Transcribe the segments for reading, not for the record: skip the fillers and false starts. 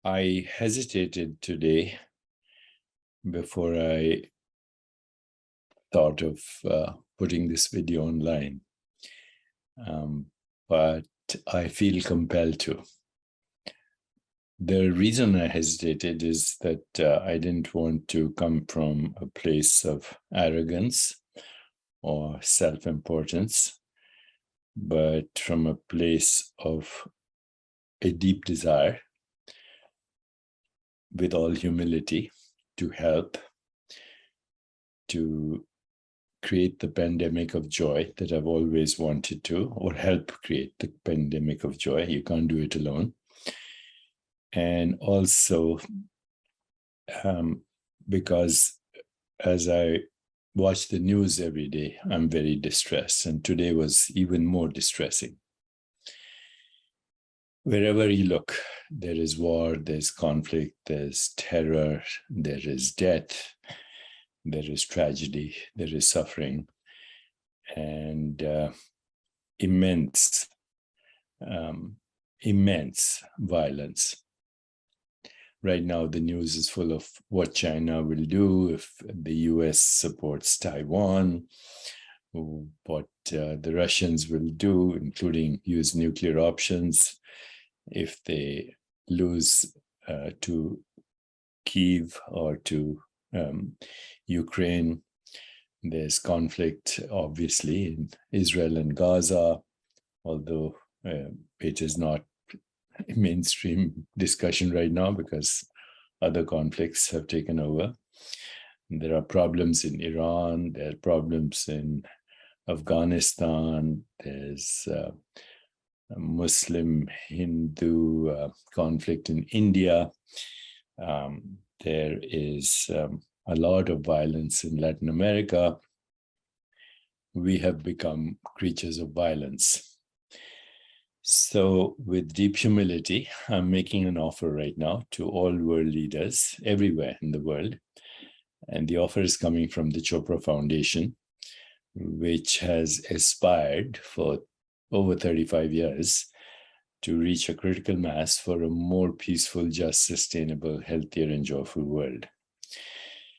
I hesitated today before I thought of putting this video online, but I feel compelled to. The reason I hesitated is that I didn't want to come from a place of arrogance or self-importance, but from a place of a deep desire, with all humility, to help, to create the pandemic of joy that I've always wanted to, or help create the pandemic of joy. You can't do it alone. And also because as I watch the news every day, I'm very distressed. And today was even more distressing. Wherever you look, there is war, there's conflict, there's terror, there is death, there is tragedy, there is suffering, and immense violence. Right now, the news is full of what China will do if the US supports Taiwan, what the Russians will do, including use nuclear options if they lose to Kyiv or to Ukraine. There's conflict, obviously, in Israel and Gaza, although it is not a mainstream discussion right now because other conflicts have taken over. There are problems in Iran, there are problems in Afghanistan, there's a Muslim-Hindu conflict in India. There is a lot of violence in Latin America. We have become creatures of violence. So with deep humility, I'm making an offer right now to all world leaders everywhere in the world. And the offer is coming from the Chopra Foundation, which has aspired for over 35 years to reach a critical mass for a more peaceful, just, sustainable, healthier, and joyful world.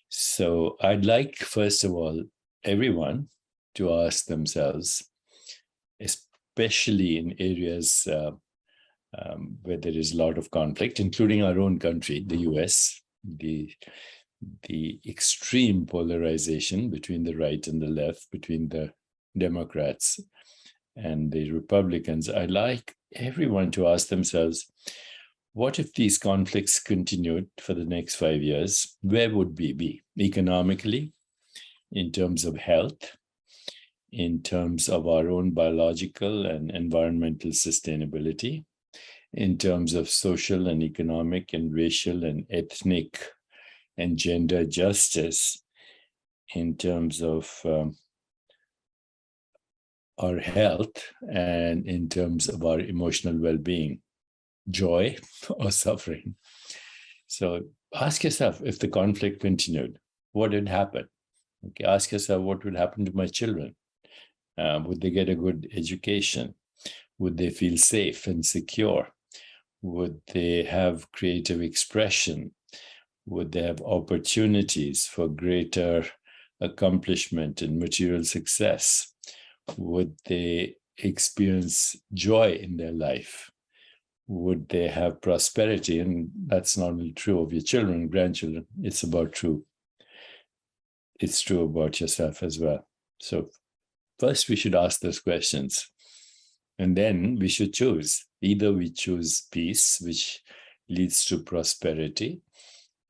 So I'd like, first of all, everyone to ask themselves, especially in areas where there is a lot of conflict, including our own country, the US, the extreme polarization between the right and the left, between the Democrats and the Republicans. I'd like everyone to ask themselves, what if these conflicts continued for the next 5 years? Where would we be economically, in terms of health, in terms of our own biological and environmental sustainability, in terms of social and economic and racial and ethnic and gender justice, in terms of our health, and in terms of our emotional well-being, joy or suffering? So ask yourself, if the conflict continued, what would happen? Okay, ask yourself, what would happen to my children? Would they get a good education? Would they feel safe and secure? Would they have creative expression? Would they have opportunities for greater accomplishment and material success? Would they experience joy in their life? Would they have prosperity? And that's not only true of your children and grandchildren, it's true about yourself as well. So first we should ask those questions, and then we should choose. Either we choose peace, which leads to prosperity,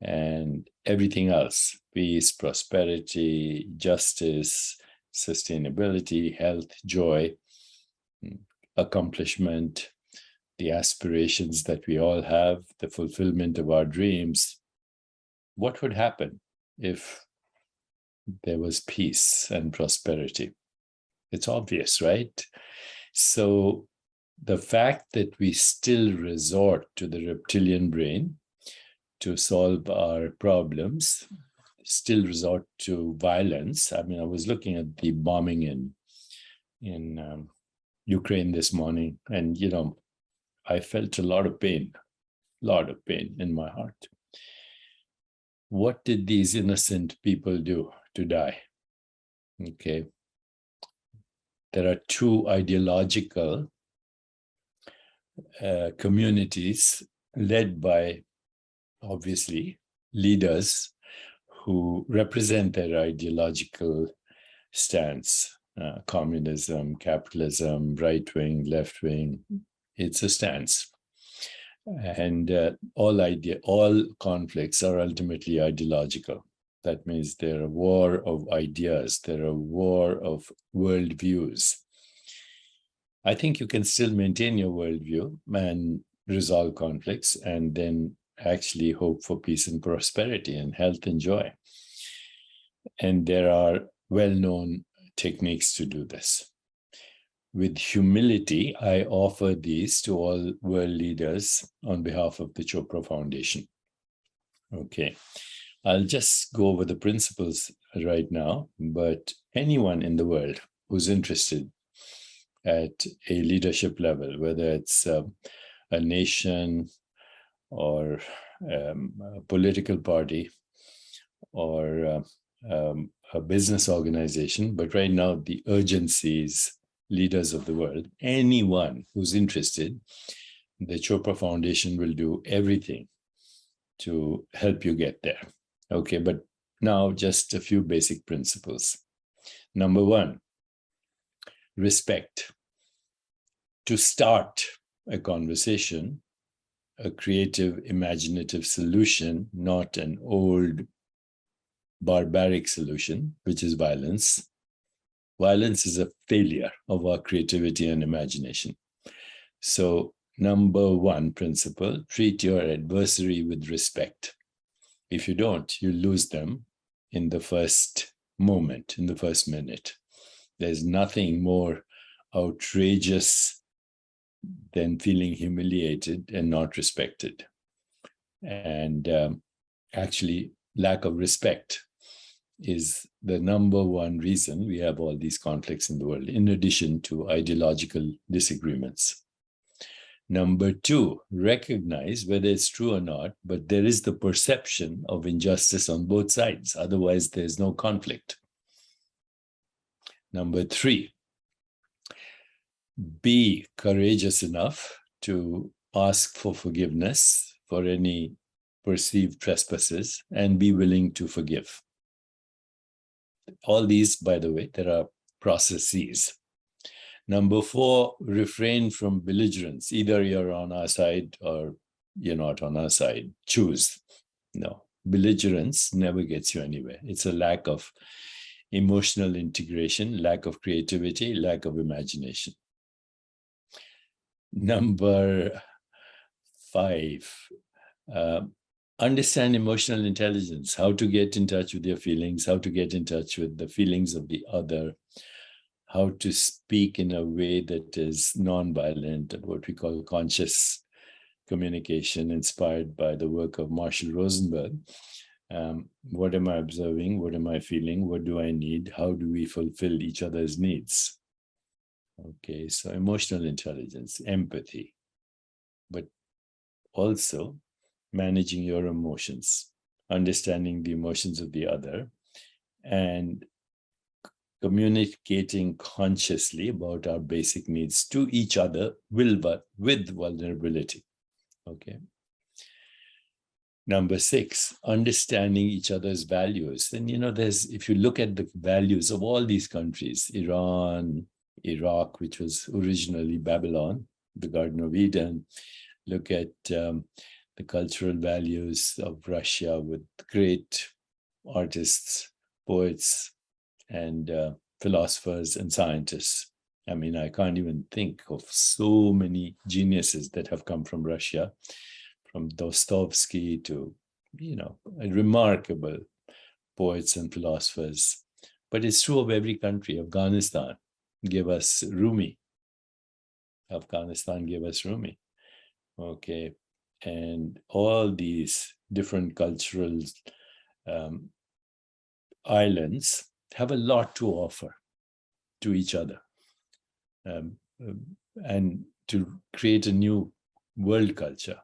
and everything else, peace, prosperity, justice, sustainability, health, joy, accomplishment, the aspirations that we all have, the fulfillment of our dreams. What would happen if there was peace and prosperity? It's obvious, right? So the fact that we still resort to the reptilian brain to solve our problems, still resort to violence. I mean, I was looking at the bombing in Ukraine this morning, and I felt a lot of pain. lot of pain in my heart. What did these innocent people do to die? Okay. There are two ideological communities led by, obviously, leaders who represent their ideological stance. Communism, capitalism, right wing, left wing. It's a stance. And all conflicts are ultimately ideological. That means they're a war of ideas, they're a war of worldviews. I think you can still maintain your worldview and resolve conflicts and then actually hope for peace and prosperity and health and joy. And there are well-known techniques to do this. With humility, I offer these to all world leaders on behalf of the Chopra Foundation. Okay, I'll just go over the principles right now, but anyone in the world who's interested at a leadership level, whether it's a nation or a political party or a business organization, but right now the urgency is leaders of the world. Anyone who's interested, the Chopra Foundation will do everything to help you get there. Okay, but now just a few basic principles. Number one, respect. To start a conversation, a creative, imaginative solution, not an old, barbaric solution, which is violence. Violence is a failure of our creativity and imagination. So, number one principle, treat your adversary with respect. If you don't, you lose them in the first moment, in the first minute. There's nothing more outrageous than feeling humiliated and not respected. And actually, lack of respect is the number one reason we have all these conflicts in the world, in addition to ideological disagreements. Number two, recognize whether it's true or not, but there is the perception of injustice on both sides. Otherwise, there's no conflict. Number three, be courageous enough to ask for forgiveness for any perceived trespasses and be willing to forgive. All these, by the way, there are processes. Number four, refrain from belligerence. Either you're on our side or you're not on our side. Choose. No, belligerence never gets you anywhere. It's a lack of emotional integration, lack of creativity, lack of imagination. Number five, understand emotional intelligence, how to get in touch with your feelings, how to get in touch with the feelings of the other, how to speak in a way that is non-violent, what we call conscious communication, inspired by the work of Marshall Rosenberg. What am I observing? What am I feeling? What do I need? How do we fulfill each other's needs? Okay, so emotional intelligence, empathy, but also managing your emotions, understanding the emotions of the other, and communicating consciously about our basic needs to each other with vulnerability. Okay. Number six, understanding each other's values. And if you look at the values of all these countries, Iran, Iraq, which was originally Babylon, the Garden of Eden, look at the cultural values of Russia with great artists, poets, and philosophers and scientists. I mean, I can't even think of so many geniuses that have come from Russia, from Dostoevsky to, remarkable poets and philosophers. But it's true of every country. Afghanistan gave us Rumi. Okay. And all these different cultural islands have a lot to offer to each other, and to create a new world culture.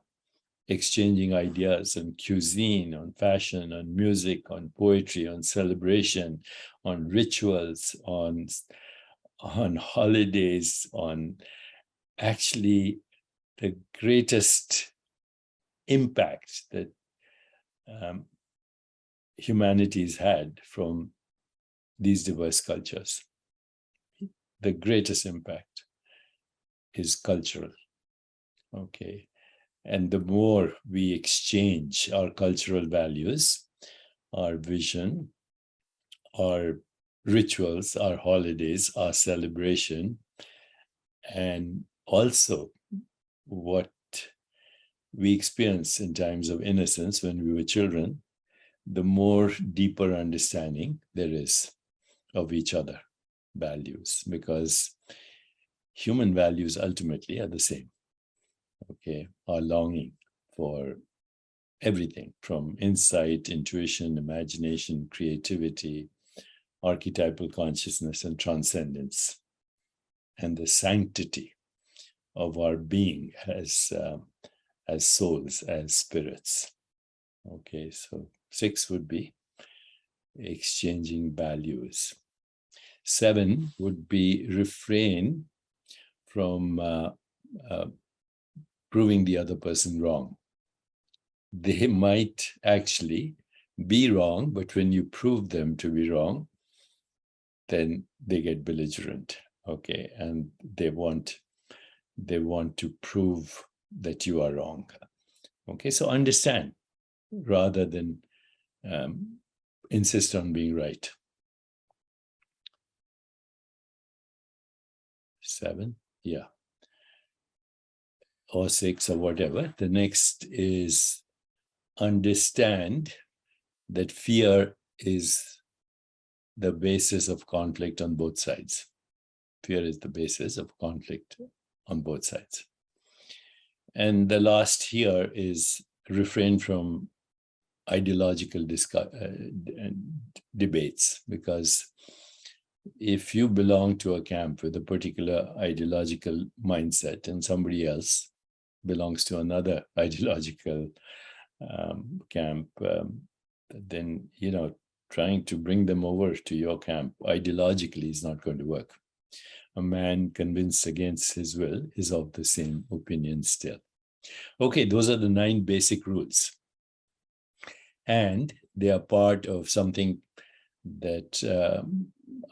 exchanging ideas on cuisine, on fashion, on music, on poetry, on celebration, on rituals, on holidays, on actually the greatest impact that humanity's had from these diverse cultures. The greatest impact is cultural. Okay. And the more we exchange our cultural values, our vision, our rituals, our holidays, our celebration, and also what we experience in times of innocence when we were children, the more deeper understanding there is of each other values, because human values ultimately are the same. Okay, our longing for everything from insight, intuition, imagination, creativity, archetypal consciousness, and transcendence, and the sanctity of our being as souls, as spirits. Okay, so 6 would be exchanging values. 7 would be refrain from proving the other person wrong. They might actually be wrong, but when you prove them to be wrong, then they get belligerent. Okay, and they want to prove that you are wrong. Okay, so understand rather than insist on being right. 7, yeah, or 6 or whatever. The next is understand that fear is the basis of conflict on both sides. Fear is the basis of conflict on both sides. And the last here is refrain from ideological debates, because if you belong to a camp with a particular ideological mindset and somebody else belongs to another ideological camp, then, trying to bring them over to your camp ideologically is not going to work. A man convinced against his will is of the same opinion still. Okay, those are the 9 basic rules. And they are part of something that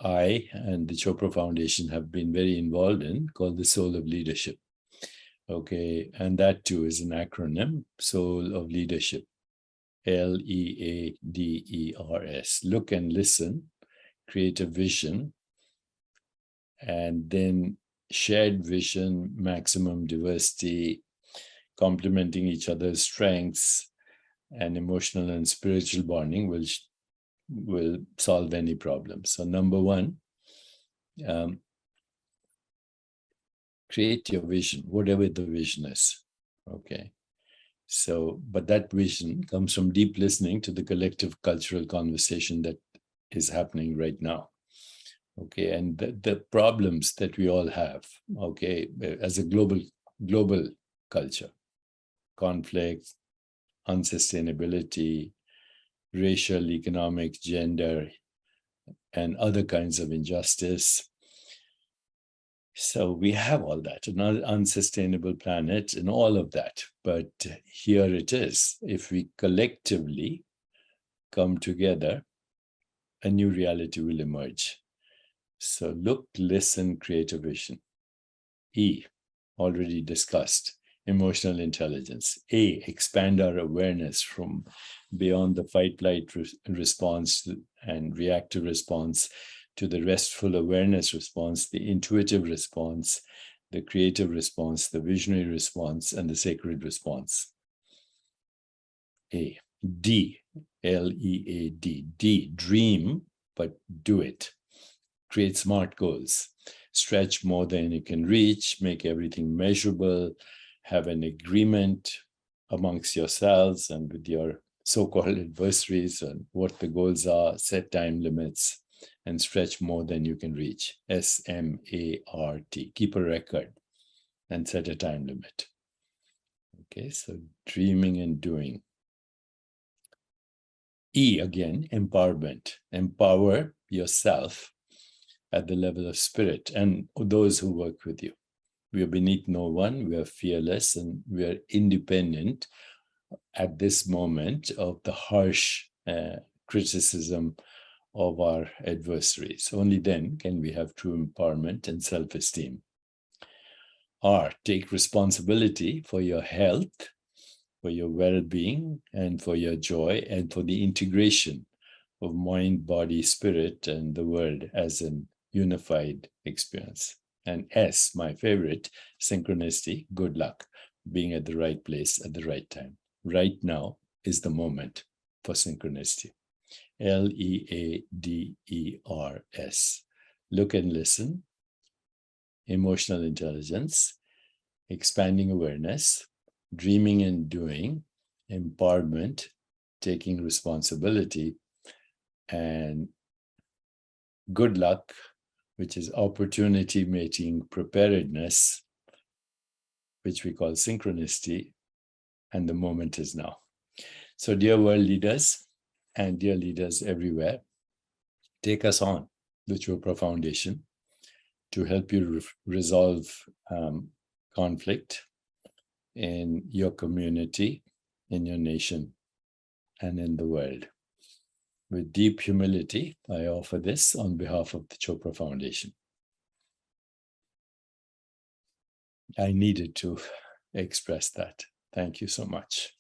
I and the Chopra Foundation have been very involved in, called the Soul of Leadership. Okay, and that too is an acronym, Soul of Leadership, LEADERS. Look and listen, create a vision, and then shared vision, maximum diversity, complementing each other's strengths, and emotional and spiritual bonding will solve any problem. So number 1, create your vision, whatever the vision is. Okay. So, but that vision comes from deep listening to the collective cultural conversation that is happening right now. Okay, and the problems that we all have, okay, as a global culture, conflict, unsustainability, racial, economic, gender, and other kinds of injustice. So we have all that, an unsustainable planet and all of that. But here it is. If we collectively come together, a new reality will emerge. So look, listen, create a vision. E, already discussed, emotional intelligence. A, expand our awareness from beyond the fight-flight response and reactive response to the restful awareness response, the intuitive response, the creative response, the visionary response, and the sacred response. A. D, LEAD. D, dream, but do it. Create smart goals. Stretch more than you can reach, make everything measurable, have an agreement amongst yourselves and with your so-called adversaries on what the goals are, set time limits, and stretch more than you can reach. SMART. Keep a record and set a time limit. Okay, so dreaming and doing. E again, empowerment. Empower yourself at the level of spirit and those who work with you. We are beneath no one, we are fearless, and we are independent at this moment of the harsh criticism of our adversaries. Only then can we have true empowerment and self-esteem. R, take responsibility for your health, for your well-being, and for your joy, and for the integration of mind, body, spirit, and the world as an unified experience. And S, my favorite, synchronicity, good luck, being at the right place at the right time. Right now is the moment for synchronicity. LEADERS. Look and listen, emotional intelligence, expanding awareness, dreaming and doing, empowerment, taking responsibility, and good luck, which is opportunity mating preparedness, which we call synchronicity, and the moment is now. So dear world leaders and dear leaders everywhere, take us on the Chopra Foundation to help you resolve conflict in your community, in your nation, and in the world. With deep humility, I offer this on behalf of the Chopra Foundation. I needed to express that. Thank you so much.